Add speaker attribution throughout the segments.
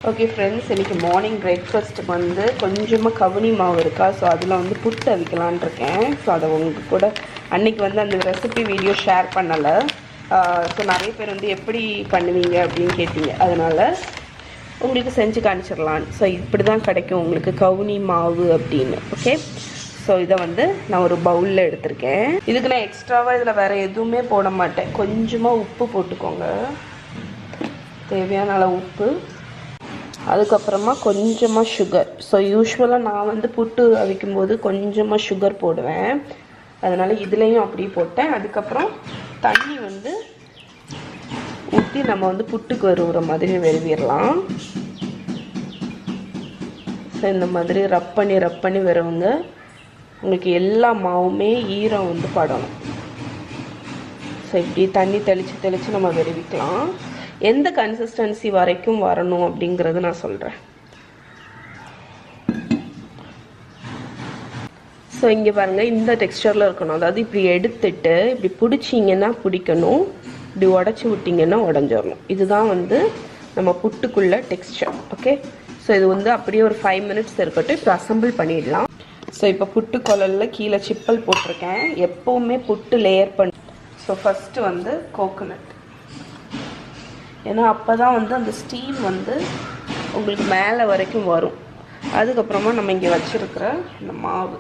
Speaker 1: Okay friends, இன்றைக்கி morning பிரேக்ஃபாஸ்ட்டுக்கு வந்து கொஞ்சமாக கவுனி மாவு இருக்கா. ஸோ அதில் வந்து புட்டு அவிக்கலான் இருக்கேன். ஸோ அதை உங்களுக்கு கூட அன்றைக்கி வந்து அந்த ரெசிபி வீடியோ ஷேர் பண்ணலை. ஸோ நிறைய பேர் வந்து எப்படி பண்ணுவீங்க அப்படின்னு கேட்டீங்க. அதனால் உங்களுக்கு செஞ்சு காமிச்சிடலான்னு. ஸோ இப்படி தான் கிடைக்கும் உங்களுக்கு கவுனி மாவு அப்படின்னு. ஓகே, ஸோ இதை வந்து நான் ஒரு பவுலில் எடுத்திருக்கேன். இதுக்கு நான் எக்ஸ்ட்ராவாக இதில் வேறு எதுவுமே போட மாட்டேன். கொஞ்சமாக உப்பு போட்டுக்கோங்க, தேவையான அளவு உப்பு. அதுக்கப்புறமா கொஞ்சமாக சுகர். ஸோ யூஸ்வலாக நான் வந்து புட்டு அவிக்கும்போது கொஞ்சமாக சுகர் போடுவேன், அதனால் இதுலேயும் அப்படியே போட்டேன். அதுக்கப்புறம் தண்ணி வந்து ஊற்றி நம்ம வந்து புட்டுக்கு வருகிற மாதிரி வெறுவிடலாம். ஸோ இந்த மாதிரி ரப் பண்ணி வருவங்க உங்களுக்கு எல்லா மாவுமே ஈரம் வந்து படணும். ஸோ இப்படி தண்ணி தெளித்து நம்ம வெறுவிக்கலாம். எந்த கன்சிஸ்டன்சி வரைக்கும் வரணும் அப்படிங்கிறது நான் சொல்கிறேன். ஸோ இங்கே பாருங்கள், இந்த டெக்ஸ்டரில் இருக்கணும். அதாவது இப்படி எடுத்துட்டு இப்படி பிடிச்சிங்கன்னா பிடிக்கணும், இப்படி உடச்சி விட்டிங்கன்னா உடஞ்சிடணும். இதுதான் வந்து நம்ம புட்டுக்குள்ள டெக்ஸ்டர். ஓகே, ஸோ இது வந்து அப்படியே ஒரு 5 மினிட்ஸ் இருக்கட்டும். இப்போ அசம்பிள் பண்ணிடலாம். ஸோ இப்போ புட்டு குழலில் கீழே சிப்பல் போட்டிருக்கேன். எப்போவுமே புட்டு லேயர் பண்ணி. ஸோ ஃபஸ்ட்டு வந்து கோகோனட், ஏன்னா அப்போ தான் வந்து அந்த ஸ்டீம் வந்து உங்களுக்கு மேலே வரைக்கும் வரும். அதுக்கப்புறமா நம்ம இங்கே வச்சுருக்கிற இந்த மாவு.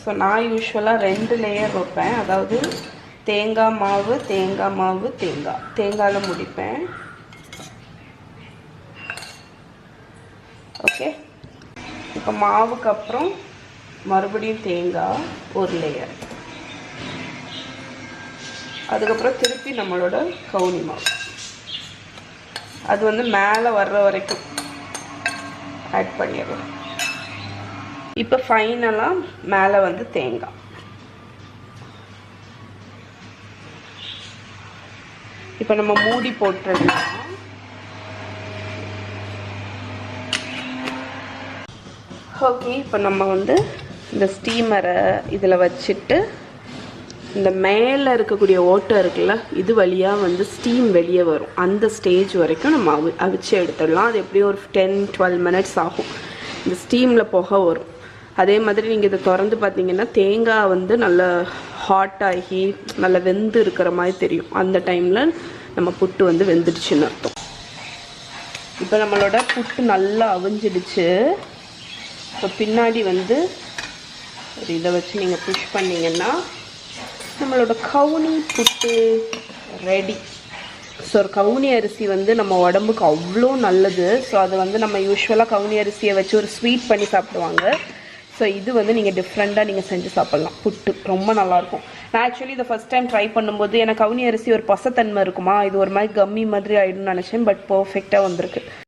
Speaker 1: ஸோ நான் யூஸ்வலாக 2 லேயர் வைப்பேன். அதாவது தேங்காய் மாவு தேங்காயில் முடிப்பேன். ஓகே, இப்போ மாவுக்கு அப்புறம் மறுபடியும் தேங்காய் ஒரு லேயர். அதுக்கப்புறம் திருப்பி நம்மளோட கவுனி மாவு, அது வந்து மேலே வர்ற வரைக்கும் ஆட் பண்ணிடலாம். இப்போ ஃபைனலாக மேலே வந்து தேங்காய். இப்போ நம்ம மூடி போட்டுடலாம். ஓகே, இப்போ நம்ம வந்து இந்த ஸ்டீமரை இதில் வச்சுட்டு இந்த மேலே இருக்கக்கூடிய ஓட்டை இருக்குல்ல, இது வழியாக வந்து ஸ்டீம் வெளியே வரும். அந்த ஸ்டேஜ் வரைக்கும் நம்ம அவிச்சு எடுத்துடலாம். அது எப்படியும் ஒரு 10-12 மினிட்ஸ் ஆகும். இந்த ஸ்டீமில் புகை வரும். அதே மாதிரி நீங்கள் இதை திறந்து பார்த்தீங்கன்னா தேங்காய் வந்து நல்லா ஹாட் ஆகி நல்லா வெந்து இருக்கிற மாதிரி தெரியும். அந்த டைமில் நம்ம புட்டு வந்து வெந்துடுச்சுன்னு அர்த்தம். இப்போ நம்மளோட புட்டு நல்லா அவிஞ்சிடுச்சு. இப்போ பின்னாடி வந்து ஒரு இதை வச்சு நீங்கள் புஷ் பண்ணிங்கன்னா நம்மளோட கவுனி புட்டு ரெடி. ஸோ ஒரு கவுனி அரிசி வந்து நம்ம உடம்புக்கு அவ்வளோ நல்லது. ஸோ அது வந்து நம்ம யூஸ்வலாக கவுனி அரிசியை வச்சு ஒரு ஸ்வீட் பண்ணி சாப்பிடுவாங்க. ஸோ இது வந்து நீங்கள் டிஃப்ரெண்ட்டாக நீங்கள் செஞ்சு சாப்பிட்லாம். புட்டு ரொம்ப நல்லாயிருக்கும். நான் ஆக்சுவலி இதை ஃபஸ்ட் டைம் ட்ரை பண்ணும்போது எனக்கு கவுனி அரிசி ஒரு பசத்தன்மை இருக்குமா, இது ஒரு மாதிரி கம்மி மாதிரி ஆகிடும்னு நினச்சேன். பட் பர்ஃபெக்டாக வந்திருக்கு.